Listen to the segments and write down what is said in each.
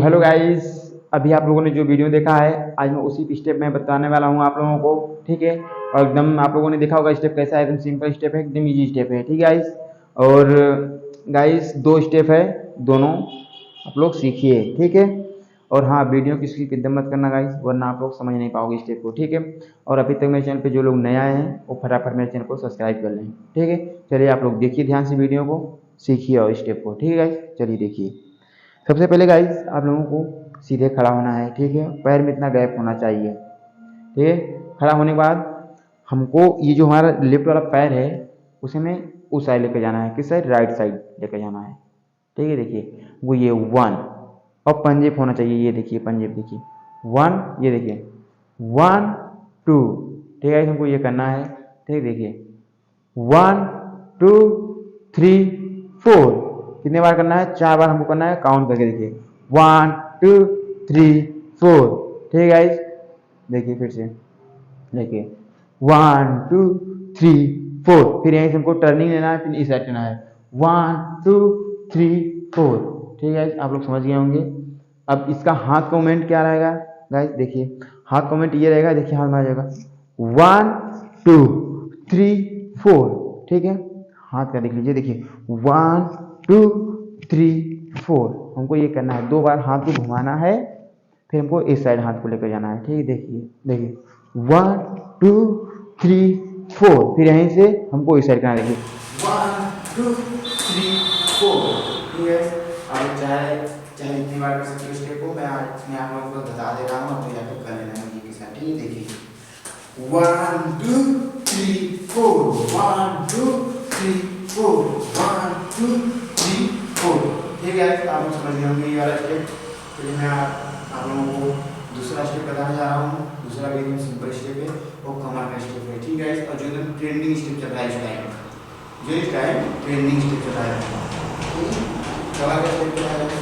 Hello guys, अभी आप लोगों ने जो वीडियो देखा है आज मैं उसी स्टेप में बताने वाला हूँ आप लोगों को। ठीक है, और एकदम आप लोगों ने देखा होगा स्टेप कैसा है, एकदम सिंपल स्टेप है, एकदम इजी स्टेप है। ठीक है गाइस, और गाइस 2 स्टेप है, दोनों आप लोग सीखिए। ठीक है, और हाँ, वीडियो की स्किप एकदम मत करना गाइस, वरना आप लोग समझ नहीं पाओगे स्टेप को। ठीक है, और अभी तक मेरे चैनल पे जो लोग नए आए हैं वो फटाफट मेरे चैनल को सब्सक्राइब कर लें। ठीक है, चलिए आप लोग देखिए ध्यान से वीडियो को, सीखिए और स्टेप को। ठीक है गाइस, चलिए देखिए। सबसे पहले गाइस आप लोगों को सीधे खड़ा होना है। ठीक है, पैर में इतना गैप होना चाहिए। ठीक है, खड़ा होने के बाद हमको ये जो हमारा लेफ्ट वाला पैर है उसे में उस साइड लेकर जाना है। किस साइड? राइट साइड लेकर जाना है। ठीक है, देखिए वो ये 1 और पंजेब होना चाहिए। ये देखिए पंजेब, देखिए 1, ये देखिए 1 2। ठीक है, हमको ये करना है। ठीक, देखिए 1 2 3 4। कितने बार करना है? 4 बार हमको करना है, काउंट करके देखिए 1 2 3 4। ठीक है गाइस, देखिए फिर से देखिए 1 2 3 4। फिर यहीं से हमको टर्निंग लेना है, फिर इस साइड करना है 1 2 3 4। ठीक है, आप लोग समझ गए होंगे। अब इसका हाथ का मूवमेंट क्या रहेगा गाइस? देखिए हाथ का मूवमेंट ये रहेगा, देखिए हाथ में आ जाएगा 1 2 3 4। ठीक है, हाथ का देख लीजिए, देखिए 1 2 3 4। हमको ये करना है, 2 बार हाथ को घुमाना है, फिर हमको इस साइड हाथ को लेकर जाना है। ठीक है, देखिए देखिए 1 2 3 4। फिर यहीं से हमको इस साइड करना है, देखिए 1 2 3 4। ठीक है, अब चाहे जितनी बार कर सकते हो स्टेप को, मैं आप लोगों को बता दे रहा हूँ, तो या फिर कर लेना है के साथ। ठीक है, देखिए 1 2 3 4 1 2 3 4 1 2 3 4। ठीक है, आप लोग समझ गए होंगे ये वाला स्टेप। तो मैं आप लोगों को दूसरा स्टेप बताने जा रहा हूँ। दूसरा भी एकदम सिंपल स्टेप है और कमर का स्टेप है। ठीक है, और जो एकदम ट्रेंडिंग स्टेप चल रहा है इस टाइम, जो इस टाइम ट्रेंडिंग स्टेप चल रहा है, कमर का स्टेप चल रहा है।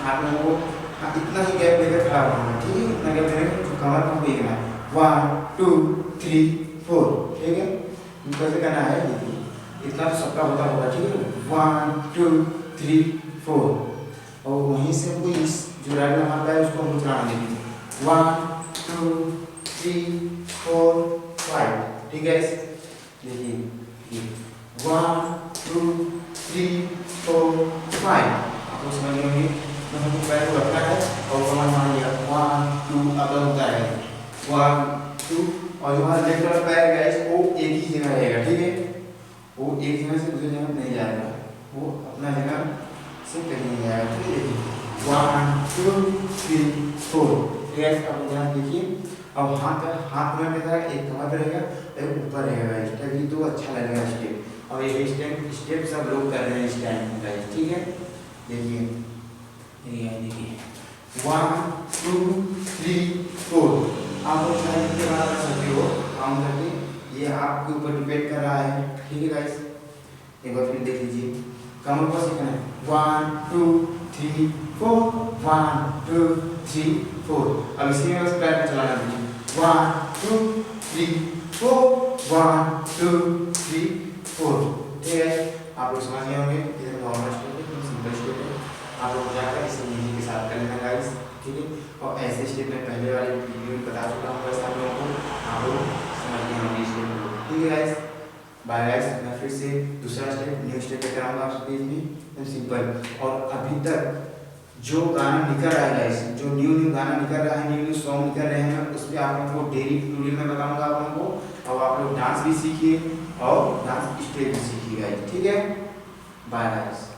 आप लोगों को इतना ही गैप लेकर खड़ा होना है। ठीक है, इतना गैप लेकर कमर को देखना है 1 2 3 4। ठीक है, कैसे करना है देखिए, इतना तो सबका होता होगा। ठीक है, 1 2 3 4, और वहीं से हमको इस जो राइट में हमारा है उसको हम चलाना देंगे 1 2 3 4 5। ठीक है, देखिए 1 2 3 4 5। आपको समझ में होगी। तो हमको पैर को रखना है और कमांड मान लिया 1 2, अब होता है 1 2, और जो हमारा लेफ्ट वाला पैर गाइस वो एक ही जगह रहेगा। ठीक है, वो एक जगह से दूसरी जगह नहीं जाएगा, वो अपना जगह से कहीं नहीं जाएगा। ठीक है, देखिए 1 2 3 4। ठीक है, अब ध्यान देखिए। अब हाथ में कैसा है, एक कमर पे रहेगा, एक ऊपर रहेगा। तभी तो अच्छा लगेगा स्टेप। और ये स्टेप सब लोग कर रहे हैं इस टाइम गाइस। ठीक है, देखिए देखिए 1 2 3 4। आप लोग टाइम के बाद कर सकते हो काउंट करके, ये आपके ऊपर डिपेंड कर रहा है। ठीक है गाइस, एक बार फिर देख लीजिए, कमर पर सीखना है 1 2 3 4 1 2 3 4। अब इसी में बस पैर को चलाना है 1 2 3 4 1 2 3 4। ठीक है, आप लोग समझ गए होंगे। इधर नॉर्मल स्टेप है, सिंपल स्टेप है, आप लोग जाकर इसे इजी के साथ कर लेना गाइस। ठीक है, और ऐसे स्टेप मैं पहले वाले वीडियो में बता चुका हूँ, बस आप लोगों को आप लोग समझ गए होंगे स्टेप को। ठीक है गाइस, बाय गाइस। मैं फिर से दूसरा स्टेप न्यू स्टेप लेकर आऊँगा आप सबके लिए, एकदम सिंपल। और अभी तक जो गाना निकल रहा है गाइस, जो न्यू गाना निकल रहा है, न्यू सॉन्ग निकल रहे हैं, उस पर आप लोगों को डेली ट्यूटोरियल में बताऊँगा आप लोगों को। और आप लोग डांस भी सीखिए और डांस स्टेप भी सीखिए गाइस। ठीक है, बाय गाइस।